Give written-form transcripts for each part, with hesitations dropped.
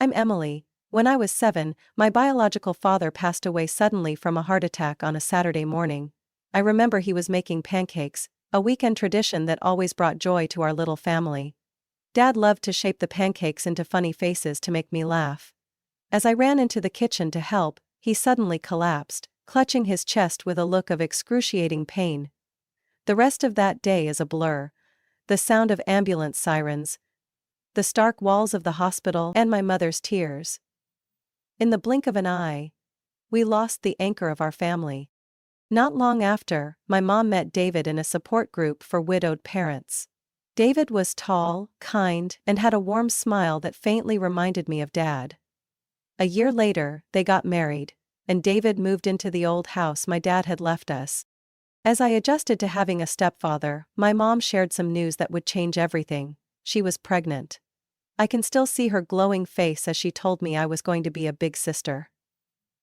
I'm Emily. When I was 7, my biological father passed away suddenly from a heart attack on a Saturday morning. I remember he was making pancakes, a weekend tradition that always brought joy to our little family. Dad loved to shape the pancakes into funny faces to make me laugh. As I ran into the kitchen to help, he suddenly collapsed, clutching his chest with a look of excruciating pain. The rest of that day is a blur. The sound of ambulance sirens, the stark walls of the hospital, and my mother's tears. In the blink of an eye, we lost the anchor of our family. Not long after, my mom met David in a support group for widowed parents. David was tall, kind, and had a warm smile that faintly reminded me of Dad. A year later, they got married, and David moved into the old house my dad had left us. As I adjusted to having a stepfather, my mom shared some news that would change everything. She was pregnant. I can still see her glowing face as she told me I was going to be a big sister.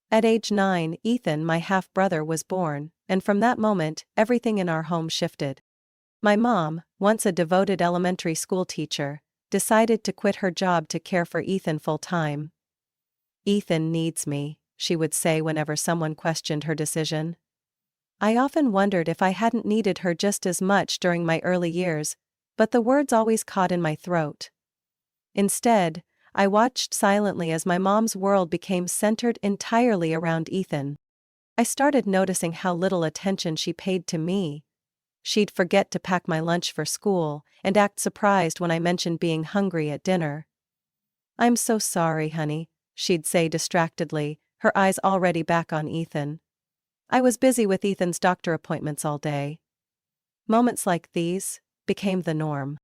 At age 9, Ethan, my half-brother, was born, and from that moment, everything in our home shifted. My mom, once a devoted elementary school teacher, decided to quit her job to care for Ethan full-time. "Ethan needs me," she would say whenever someone questioned her decision. I often wondered if I hadn't needed her just as much during my early years, but the words always caught in my throat. Instead, I watched silently as my mom's world became centered entirely around Ethan. I started noticing how little attention she paid to me. She'd forget to pack my lunch for school and act surprised when I mentioned being hungry at dinner. "I'm so sorry, honey," she'd say distractedly, her eyes already back on Ethan. I was busy with Ethan's doctor appointments all day. Moments like these became the norm.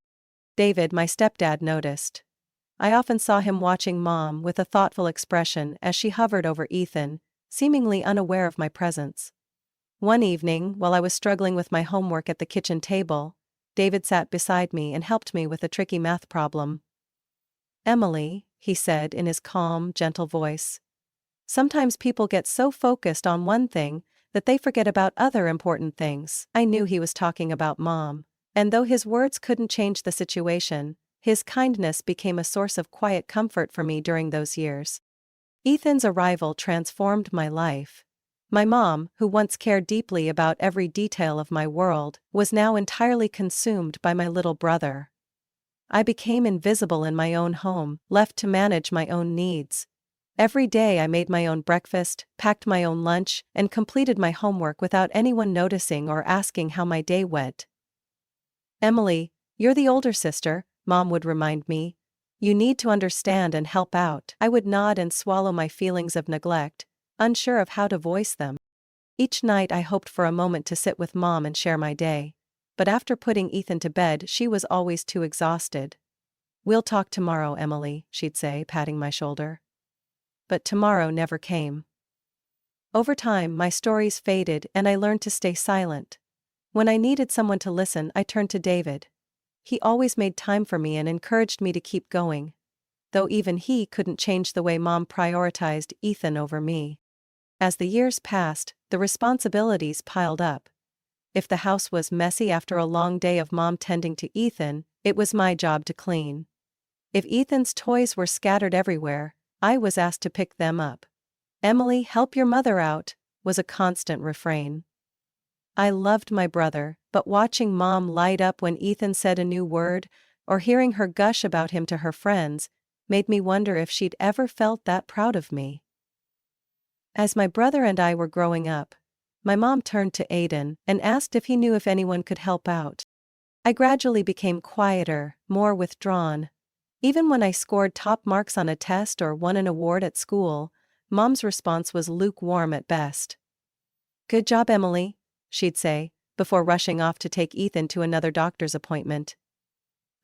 David, my stepdad, noticed. I often saw him watching Mom with a thoughtful expression as she hovered over Ethan, seemingly unaware of my presence. One evening, while I was struggling with my homework at the kitchen table, David sat beside me and helped me with a tricky math problem. "Emily," he said in his calm, gentle voice, "sometimes people get so focused on one thing that they forget about other important things." I knew he was talking about Mom, and though his words couldn't change the situation, his kindness became a source of quiet comfort for me during those years. Ethan's arrival transformed my life. My mom, who once cared deeply about every detail of my world, was now entirely consumed by my little brother. I became invisible in my own home, left to manage my own needs. Every day I made my own breakfast, packed my own lunch, and completed my homework without anyone noticing or asking how my day went. "Emily, you're the older sister," Mom would remind me. "You need to understand and help out." I would nod and swallow my feelings of neglect, unsure of how to voice them. Each night I hoped for a moment to sit with Mom and share my day. But after putting Ethan to bed, she was always too exhausted. "We'll talk tomorrow, Emily," she'd say, patting my shoulder. But tomorrow never came. Over time, my stories faded and I learned to stay silent. When I needed someone to listen, I turned to David. He always made time for me and encouraged me to keep going. Though even he couldn't change the way Mom prioritized Ethan over me. As the years passed, the responsibilities piled up. If the house was messy after a long day of Mom tending to Ethan, it was my job to clean. If Ethan's toys were scattered everywhere, I was asked to pick them up. "Emily, help your mother out," was a constant refrain. I loved my brother, but watching Mom light up when Ethan said a new word, or hearing her gush about him to her friends, made me wonder if she'd ever felt that proud of me. As my brother and I were growing up, my mom turned to Aiden and asked if he knew if anyone could help out. I gradually became quieter, more withdrawn. Even when I scored top marks on a test or won an award at school, Mom's response was lukewarm at best. "Good job, Emily," she'd say, before rushing off to take Ethan to another doctor's appointment.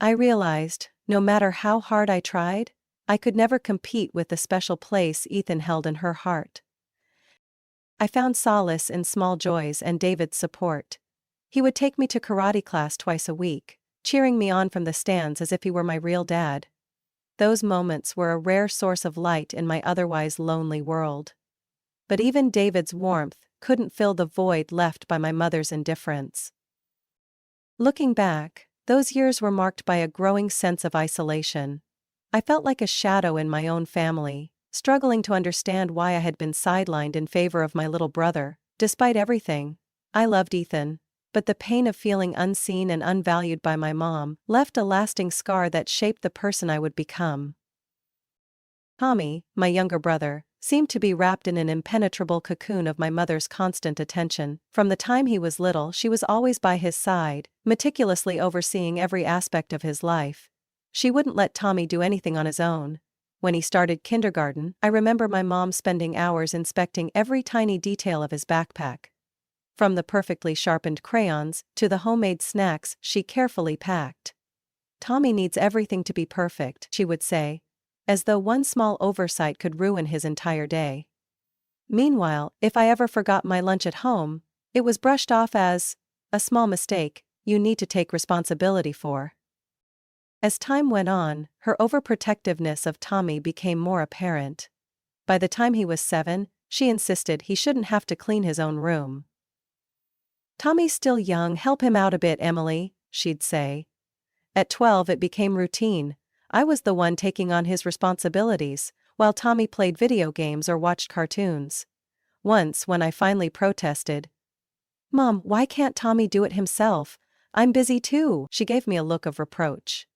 I realized, no matter how hard I tried, I could never compete with the special place Ethan held in her heart. I found solace in small joys and David's support. He would take me to karate class twice a week, cheering me on from the stands as if he were my real dad. Those moments were a rare source of light in my otherwise lonely world. But even David's warmth couldn't fill the void left by my mother's indifference. Looking back, those years were marked by a growing sense of isolation. I felt like a shadow in my own family, struggling to understand why I had been sidelined in favor of my little brother. Despite everything, I loved Ethan, but the pain of feeling unseen and unvalued by my mom left a lasting scar that shaped the person I would become. Tommy, my younger brother, seemed to be wrapped in an impenetrable cocoon of my mother's constant attention. From the time he was little, she was always by his side, meticulously overseeing every aspect of his life. She wouldn't let Tommy do anything on his own. When he started kindergarten, I remember my mom spending hours inspecting every tiny detail of his backpack. From the perfectly sharpened crayons to the homemade snacks she carefully packed. Tommy needs everything to be perfect, she would say, as though one small oversight could ruin his entire day. Meanwhile, if I ever forgot my lunch at home, it was brushed off as a small mistake you need to take responsibility for. As time went on, her overprotectiveness of Tommy became more apparent. By the time he was 7, she insisted he shouldn't have to clean his own room. "Tommy's still young, help him out a bit, Emily," she'd say. At 12 it became routine. I was the one taking on his responsibilities, while Tommy played video games or watched cartoons. Once, when I finally protested, "Mom, why can't Tommy do it himself? I'm busy too," she gave me a look of reproach.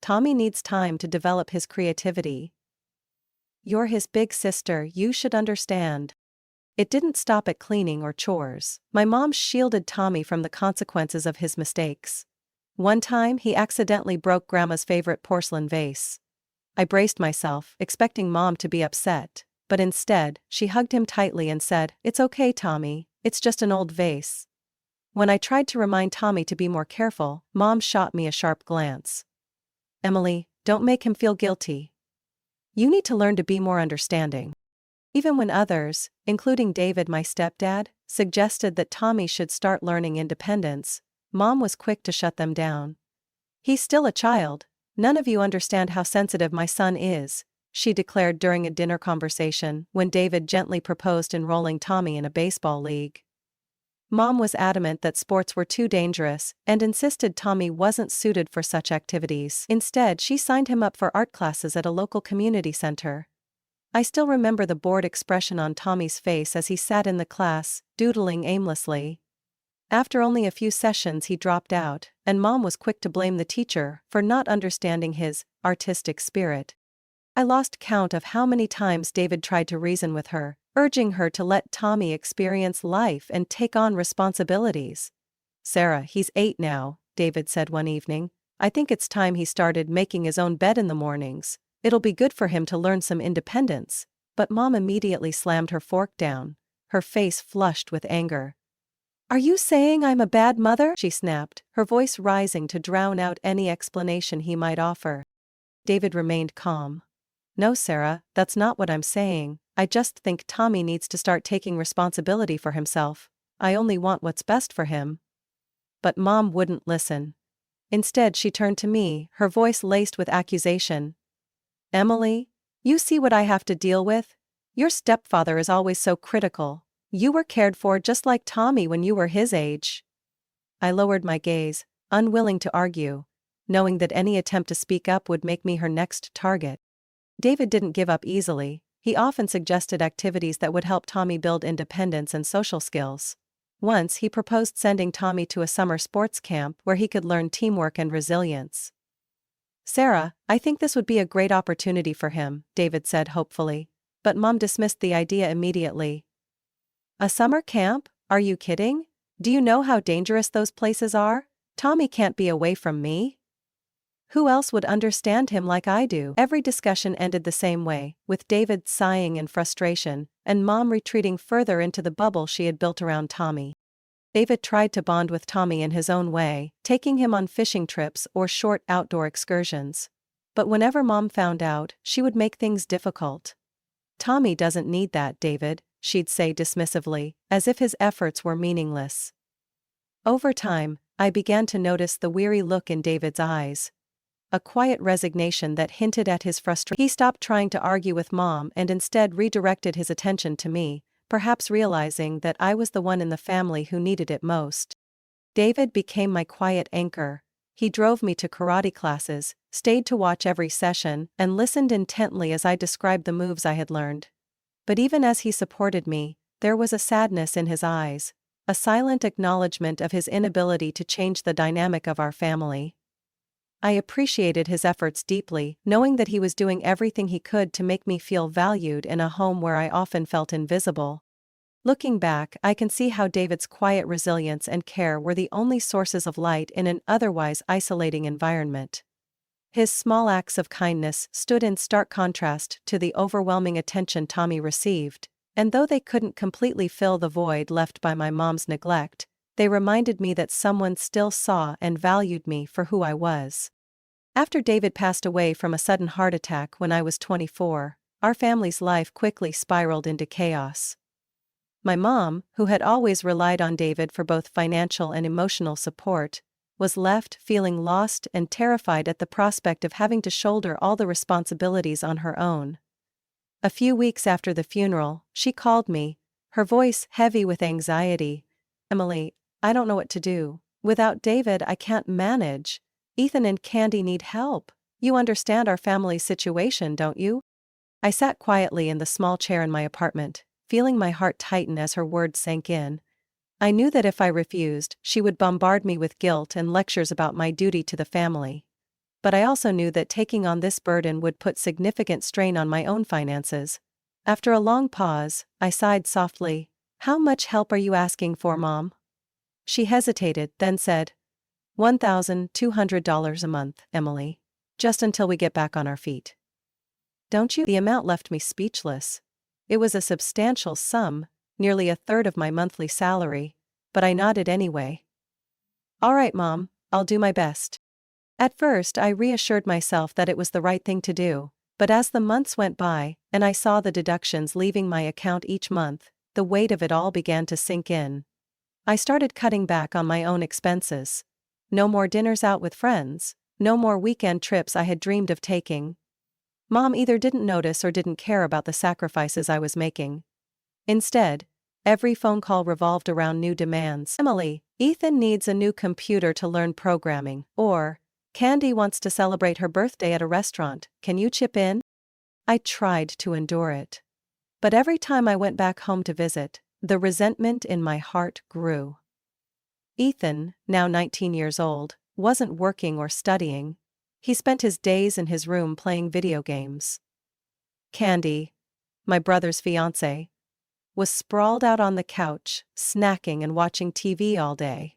"Tommy needs time to develop his creativity. You're his big sister, you should understand." It didn't stop at cleaning or chores. My mom shielded Tommy from the consequences of his mistakes. One time, he accidentally broke Grandma's favorite porcelain vase. I braced myself, expecting Mom to be upset, but instead, she hugged him tightly and said, "It's okay, Tommy, it's just an old vase." When I tried to remind Tommy to be more careful, Mom shot me a sharp glance. "Emily, don't make him feel guilty. You need to learn to be more understanding." Even when others, including David, my stepdad, suggested that Tommy should start learning independence, Mom was quick to shut them down. "He's still a child. None of you understand how sensitive my son is," she declared during a dinner conversation when David gently proposed enrolling Tommy in a baseball league. Mom was adamant that sports were too dangerous and insisted Tommy wasn't suited for such activities. Instead, she signed him up for art classes at a local community center. I still remember the bored expression on Tommy's face as he sat in the class, doodling aimlessly. After only a few sessions he dropped out, and Mom was quick to blame the teacher for not understanding his artistic spirit. I lost count of how many times David tried to reason with her, urging her to let Tommy experience life and take on responsibilities. "Sarah, he's 8 now," David said one evening. "I think it's time he started making his own bed in the mornings. It'll be good for him to learn some independence." But Mom immediately slammed her fork down, her face flushed with anger. "Are you saying I'm a bad mother?" she snapped, her voice rising to drown out any explanation he might offer. David remained calm. "No, Sarah, that's not what I'm saying. I just think Tommy needs to start taking responsibility for himself. I only want what's best for him." But Mom wouldn't listen. Instead, she turned to me, her voice laced with accusation. "Emily, you see what I have to deal with? Your stepfather is always so critical. You were cared for just like Tommy when you were his age." I lowered my gaze, unwilling to argue, knowing that any attempt to speak up would make me her next target. David didn't give up easily. He often suggested activities that would help Tommy build independence and social skills. Once he proposed sending Tommy to a summer sports camp where he could learn teamwork and resilience. "Sarah, I think this would be a great opportunity for him," David said hopefully. But Mom dismissed the idea immediately. "A summer camp? Are you kidding? Do you know how dangerous those places are? Tommy can't be away from me. Who else would understand him like I do?" Every discussion ended the same way, with David sighing in frustration, and Mom retreating further into the bubble she had built around Tommy. David tried to bond with Tommy in his own way, taking him on fishing trips or short outdoor excursions. But whenever Mom found out, she would make things difficult. "Tommy doesn't need that, David," she'd say dismissively, as if his efforts were meaningless. Over time, I began to notice the weary look in David's eyes. A quiet resignation that hinted at his frustration. He stopped trying to argue with Mom and instead redirected his attention to me, perhaps realizing that I was the one in the family who needed it most. David became my quiet anchor, He drove me to karate classes, stayed to watch every session, and listened intently as I described the moves I had learned. But even as he supported me, there was a sadness in his eyes, a silent acknowledgement of his inability to change the dynamic of our family. I appreciated his efforts deeply, knowing that he was doing everything he could to make me feel valued in a home where I often felt invisible. Looking back, I can see how David's quiet resilience and care were the only sources of light in an otherwise isolating environment. His small acts of kindness stood in stark contrast to the overwhelming attention Tommy received, and though they couldn't completely fill the void left by my mom's neglect, they reminded me that someone still saw and valued me for who I was. After David passed away from a sudden heart attack when I was 24, our family's life quickly spiraled into chaos. My mom, who had always relied on David for both financial and emotional support, was left feeling lost and terrified at the prospect of having to shoulder all the responsibilities on her own. A few weeks after the funeral, she called me, her voice heavy with anxiety. "Emily, I don't know what to do. Without David, I can't manage. Ethan and Candy need help. You understand our family's situation, don't you?" I sat quietly in the small chair in my apartment, feeling my heart tighten as her words sank in. I knew that if I refused, she would bombard me with guilt and lectures about my duty to the family. But I also knew that taking on this burden would put significant strain on my own finances. After a long pause, I sighed softly. "How much help are you asking for, Mom?" She hesitated, then said, $1,200 a month, Emily. Just until we get back on our feet. Don't you? The amount left me speechless. It was a substantial sum, nearly a third of my monthly salary, but I nodded anyway. "All right, Mom, I'll do my best." At first I reassured myself that it was the right thing to do, but as the months went by, and I saw the deductions leaving my account each month, the weight of it all began to sink in. I started cutting back on my own expenses. No more dinners out with friends, no more weekend trips I had dreamed of taking. Mom either didn't notice or didn't care about the sacrifices I was making. Instead, every phone call revolved around new demands. "Emily, Ethan needs a new computer to learn programming," or "Candy wants to celebrate her birthday at a restaurant, can you chip in?" I tried to endure it. But every time I went back home to visit, the resentment in my heart grew. Ethan, now 19 years old, wasn't working or studying. He spent his days in his room playing video games. Candy, my brother's fiancée, was sprawled out on the couch, snacking and watching TV all day.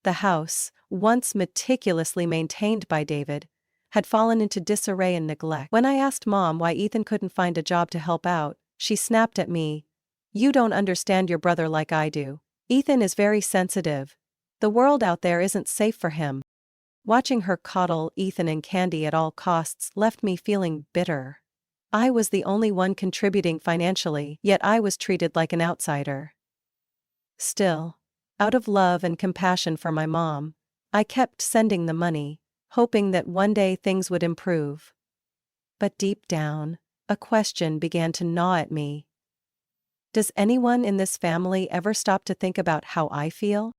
The house, once meticulously maintained by David, had fallen into disarray and neglect. When I asked Mom why Ethan couldn't find a job to help out, she snapped at me, "You don't understand your brother like I do. Ethan is very sensitive. The world out there isn't safe for him." Watching her coddle Ethan and Candy at all costs left me feeling bitter. I was the only one contributing financially, yet I was treated like an outsider. Still, out of love and compassion for my mom, I kept sending the money, hoping that one day things would improve. But deep down, a question began to gnaw at me. Does anyone in this family ever stop to think about how I feel?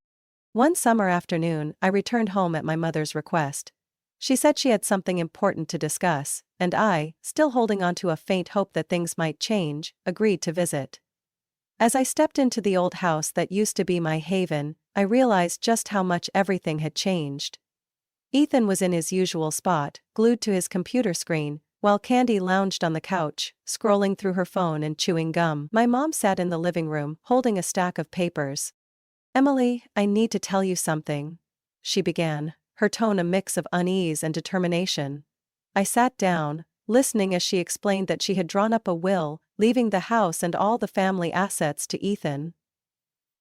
One summer afternoon, I returned home at my mother's request. She said she had something important to discuss, and I, still holding on to a faint hope that things might change, agreed to visit. As I stepped into the old house that used to be my haven, I realized just how much everything had changed. Ethan was in his usual spot, glued to his computer screen, while Candy lounged on the couch, scrolling through her phone and chewing gum. My mom sat in the living room, holding a stack of papers. "Emily, I need to tell you something," she began, her tone a mix of unease and determination. I sat down, listening as she explained that she had drawn up a will, leaving the house and all the family assets to Ethan.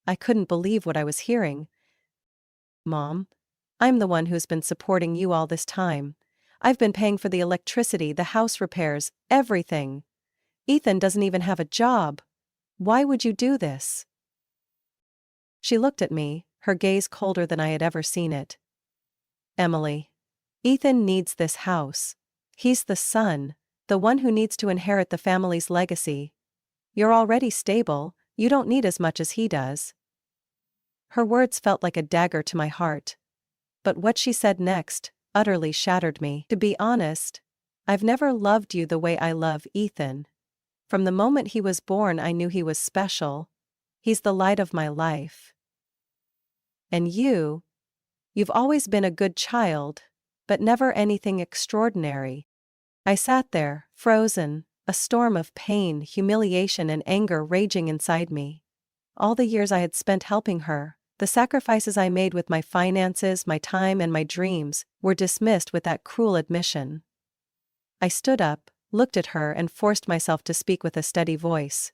I couldn't believe what I was hearing. "Mom, I'm the one who's been supporting you all this time. I've been paying for the electricity, the house repairs, everything. Ethan doesn't even have a job. Why would you do this?" She looked at me, her gaze colder than I had ever seen it. "Emily, Ethan needs this house. He's the son, the one who needs to inherit the family's legacy. You're already stable, you don't need as much as he does." Her words felt like a dagger to my heart. But what she said next utterly shattered me. To be honest, I've never loved you the way I love Ethan. From the moment he was born, I knew he was special. He's the light of my life. And you've always been a good child, but never anything extraordinary. I sat there, frozen, a storm of pain, humiliation, and anger raging inside me. All the years I had spent helping her, the sacrifices I made with my finances, my time, and my dreams, were dismissed with that cruel admission. I stood up, looked at her, and forced myself to speak with a steady voice.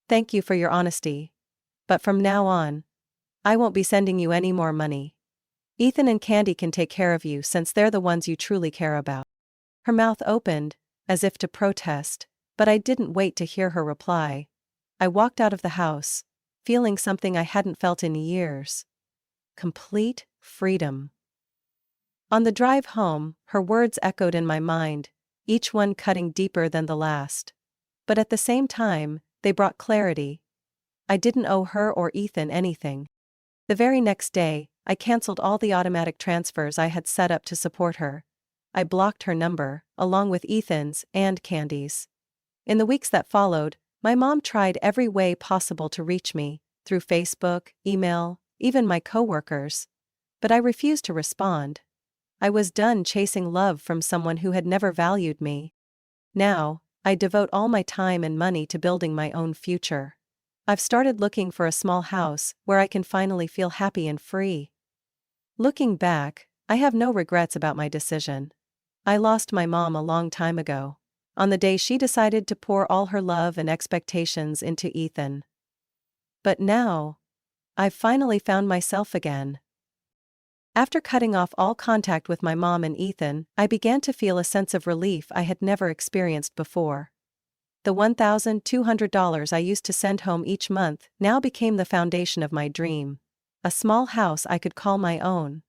Thank you for your honesty. But from now on, I won't be sending you any more money. Ethan and Candy can take care of you since they're the ones you truly care about. Her mouth opened, as if to protest, but I didn't wait to hear her reply. I walked out of the house, feeling something I hadn't felt in years. Complete freedom. On the drive home, her words echoed in my mind, each one cutting deeper than the last. But at the same time, they brought clarity. I didn't owe her or Ethan anything. The very next day, I canceled all the automatic transfers I had set up to support her. I blocked her number, along with Ethan's and Candy's. In the weeks that followed, my mom tried every way possible to reach me, through Facebook, email, even my coworkers. But I refused to respond. I was done chasing love from someone who had never valued me. Now, I devote all my time and money to building my own future. I've started looking for a small house where I can finally feel happy and free. Looking back, I have no regrets about my decision. I lost my mom a long time ago, on the day she decided to pour all her love and expectations into Ethan. But now, I've finally found myself again. After cutting off all contact with my mom and Ethan, I began to feel a sense of relief I had never experienced before. The $1,200 I used to send home each month now became the foundation of my dream. A small house I could call my own.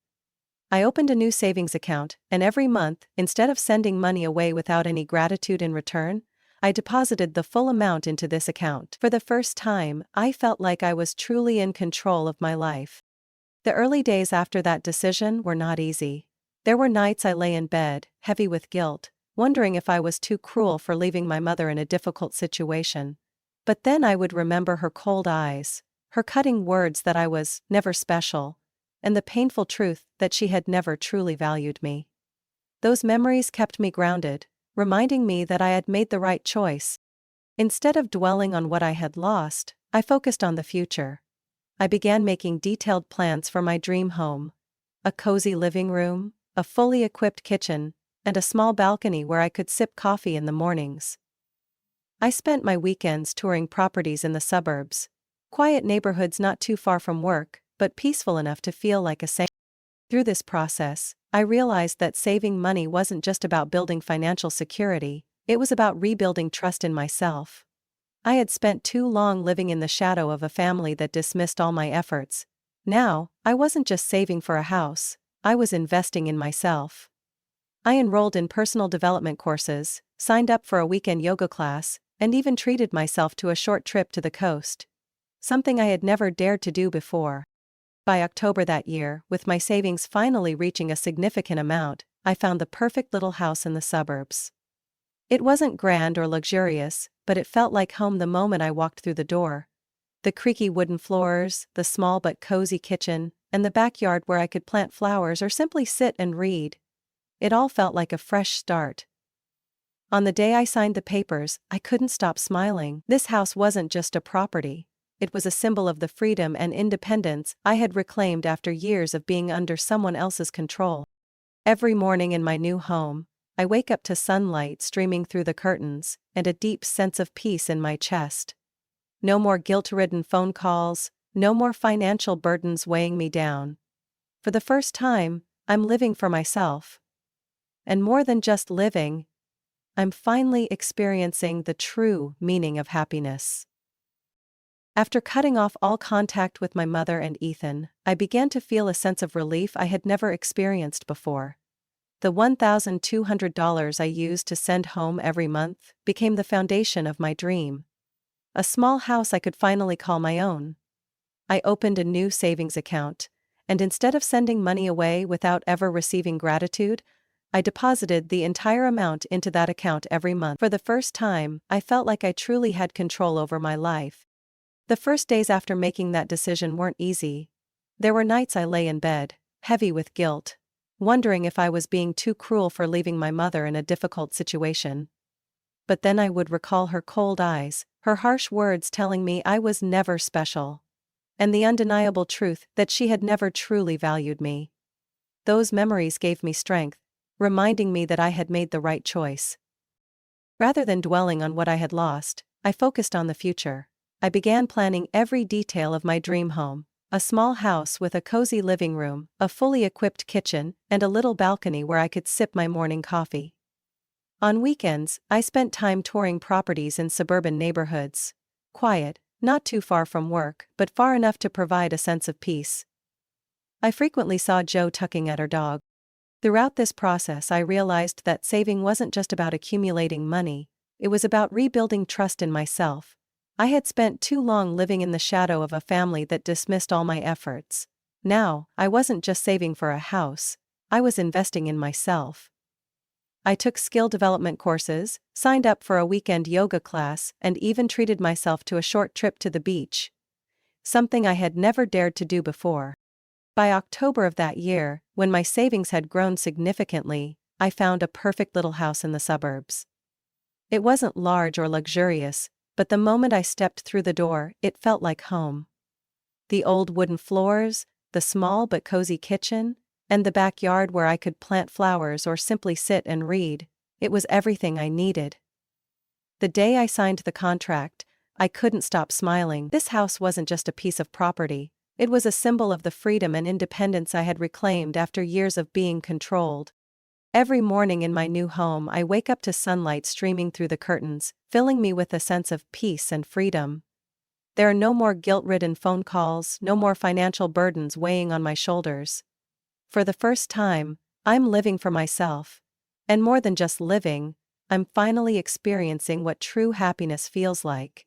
I opened a new savings account, and every month, instead of sending money away without any gratitude in return, I deposited the full amount into this account. For the first time, I felt like I was truly in control of my life. The early days after that decision were not easy. There were nights I lay in bed, heavy with guilt, wondering if I was too cruel for leaving my mother in a difficult situation. But then I would remember her cold eyes, her cutting words that I was never special, and the painful truth that she had never truly valued me. Those memories kept me grounded, reminding me that I had made the right choice. Instead of dwelling on what I had lost, I focused on the future. I began making detailed plans for my dream home. A cozy living room, a fully equipped kitchen, and a small balcony where I could sip coffee in the mornings. I spent my weekends touring properties in the suburbs, quiet neighborhoods not too far from work, but peaceful enough to feel like a sanctuary. Through this process, I realized that saving money wasn't just about building financial security, it was about rebuilding trust in myself. I had spent too long living in the shadow of a family that dismissed all my efforts. Now, I wasn't just saving for a house, I was investing in myself. I enrolled in personal development courses, signed up for a weekend yoga class, and even treated myself to a short trip to the coast. Something I had never dared to do before. By October that year, with my savings finally reaching a significant amount, I found the perfect little house in the suburbs. It wasn't grand or luxurious, but it felt like home the moment I walked through the door. The creaky wooden floors, the small but cozy kitchen, and the backyard where I could plant flowers or simply sit and read. It all felt like a fresh start. On the day I signed the papers, I couldn't stop smiling. This house wasn't just a property. It was a symbol of the freedom and independence I had reclaimed after years of being under someone else's control. Every morning in my new home, I wake up to sunlight streaming through the curtains, and a deep sense of peace in my chest. No more guilt-ridden phone calls, no more financial burdens weighing me down. For the first time, I'm living for myself. And more than just living, I'm finally experiencing the true meaning of happiness. After cutting off all contact with my mother and Ethan, I began to feel a sense of relief I had never experienced before. The $1,200 I used to send home every month became the foundation of my dream. A small house I could finally call my own. I opened a new savings account, and instead of sending money away without ever receiving gratitude, I deposited the entire amount into that account every month. For the first time, I felt like I truly had control over my life. The first days after making that decision weren't easy. There were nights I lay in bed, heavy with guilt, wondering if I was being too cruel for leaving my mother in a difficult situation. But then I would recall her cold eyes, her harsh words telling me I was never special, and the undeniable truth that she had never truly valued me. Those memories gave me strength, reminding me that I had made the right choice. Rather than dwelling on what I had lost, I focused on the future. I began planning every detail of my dream home, a small house with a cozy living room, a fully equipped kitchen, and a little balcony where I could sip my morning coffee. On weekends, I spent time touring properties in suburban neighborhoods. Quiet, not too far from work, but far enough to provide a sense of peace. I frequently saw Jo tucking at her dog. Throughout this process, I realized that saving wasn't just about accumulating money, it was about rebuilding trust in myself. I had spent too long living in the shadow of a family that dismissed all my efforts. Now, I wasn't just saving for a house, I was investing in myself. I took skill development courses, signed up for a weekend yoga class, and even treated myself to a short trip to the beach. Something I had never dared to do before. By October of that year, when my savings had grown significantly, I found a perfect little house in the suburbs. It wasn't large or luxurious, but the moment I stepped through the door, it felt like home. The old wooden floors, the small but cozy kitchen, and the backyard where I could plant flowers or simply sit and read, it was everything I needed. The day I signed the contract, I couldn't stop smiling. This house wasn't just a piece of property. It was a symbol of the freedom and independence I had reclaimed after years of being controlled. Every morning in my new home, I wake up to sunlight streaming through the curtains, filling me with a sense of peace and freedom. There are no more guilt-ridden phone calls, no more financial burdens weighing on my shoulders. For the first time, I'm living for myself. And more than just living, I'm finally experiencing what true happiness feels like.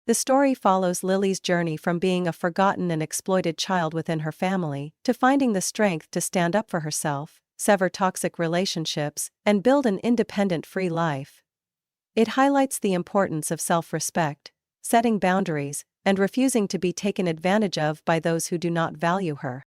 The story follows Lily's journey from being a forgotten and exploited child within her family to finding the strength to stand up for herself, sever toxic relationships, and build an independent, free life. It highlights the importance of self-respect, setting boundaries, and refusing to be taken advantage of by those who do not value her.